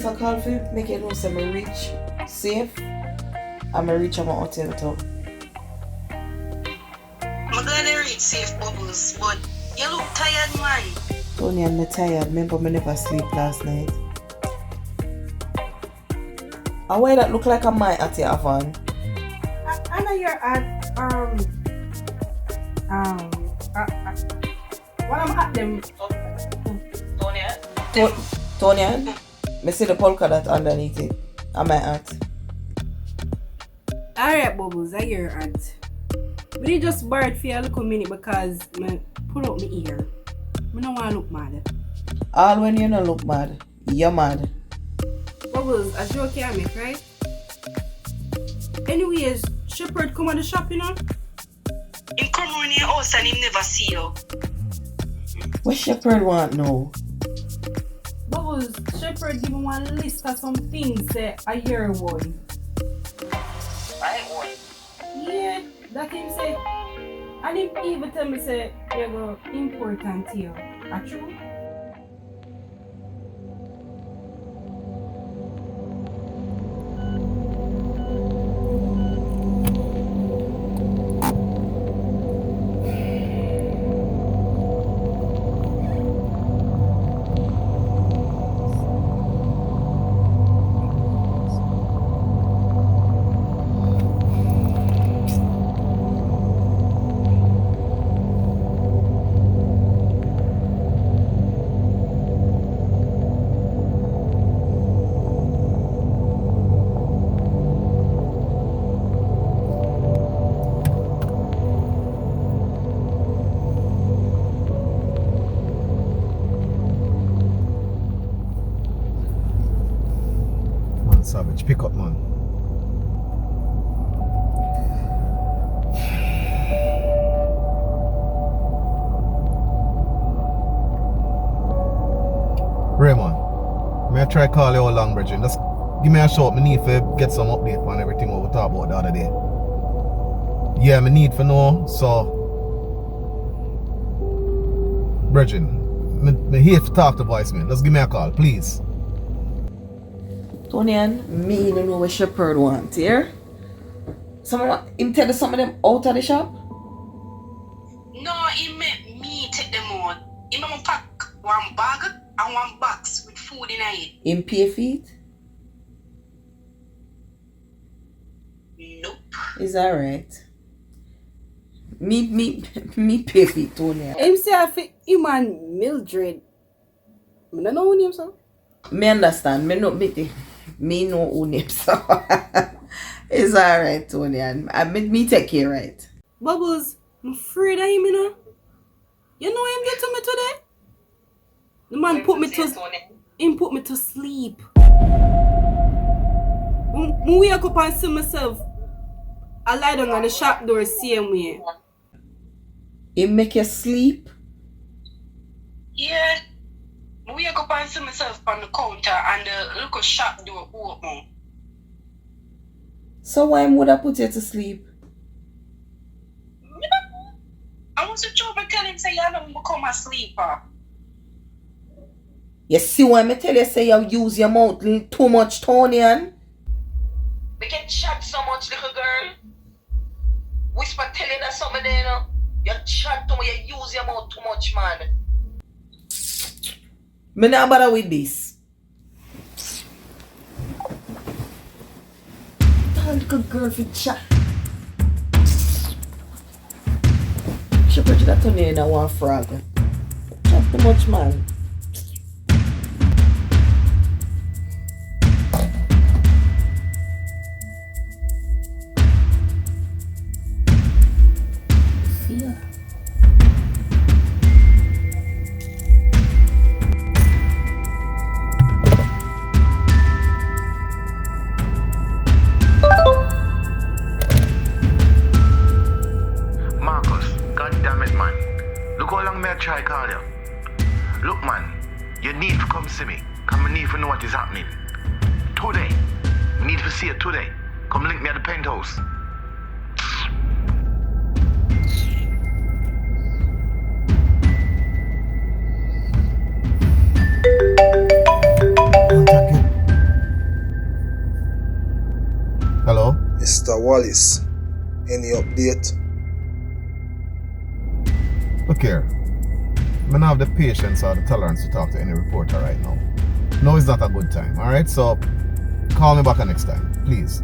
just a call for make it know say me reach safe. And me reach at my hotel too. I'm glad I reach safe, Bubbles, but you look tired, man. Tony, I'm not tired. Remember, me never sleep last night. And why that look like a my at your van? I know you're at when I'm at them. Tony, me see the polka dot underneath it. Am I at? Alright, Bubbles, I hear your at. But you just borrowed for a little minute because I pull out my ear. I don't want to look mad. All when you don't look mad, you're mad. Bubbles, a joke you make, right? Anyways, Shepherd come on the shop, you know? Him come on your house and him never see you. What Shepherd want now? Bubbles, Shepherd give me one list of some things a year one. I one. Yeah, that him say. And him even tell me say you go important here. Are true? Savage, pick up, man. Raymond, may I try call you all long, Bridget? Just give me a shout. I need to get some update on everything what we talked about the other day. Yeah, I need to know, so Bridget, me here to talk to voicemail. Just give me a call, please. Tony and me don't know what Shepherd want here. Him tell some of them out of the shop? No, he make me take them out. He make me pack one bag and one box with food in it. Him pay feet? Nope. Is that right? Me pay feet, Tony. Him say I fit him and Mildred. I don't know who name so. Me understand. Me know who name so. It's alright, Tony. And me take care, right? Bubbles, I'm afraid of him, you know. You know him did to me today? The man put me to sleep. When wake up and see myself, I lie down on the shop door same way. He make you sleep? Yeah. I wake up and see myself on the counter and the little shop door open. So why would I put you to sleep? I want to try to tell him say you don't become a sleeper. You see why me tell you say you use your mouth too much, Tony? We can chat so much, little girl. Whisper tell you that something there, you know. You chat too much, you use your mouth too much, man. Me not bother with this. Tell little girl for chat. She put you that Tony in a one frog. Chat too much, man. Try call you. Look, man, you need to come see me. Come, I need to know what is happening. Today. I need to see you today. Come link me at the penthouse. Contact you. Mr. Wallace, any update? Look here. I don't have the patience or the tolerance to talk to any reporter right now. No, it's not a good time, alright? So, call me back next time, please.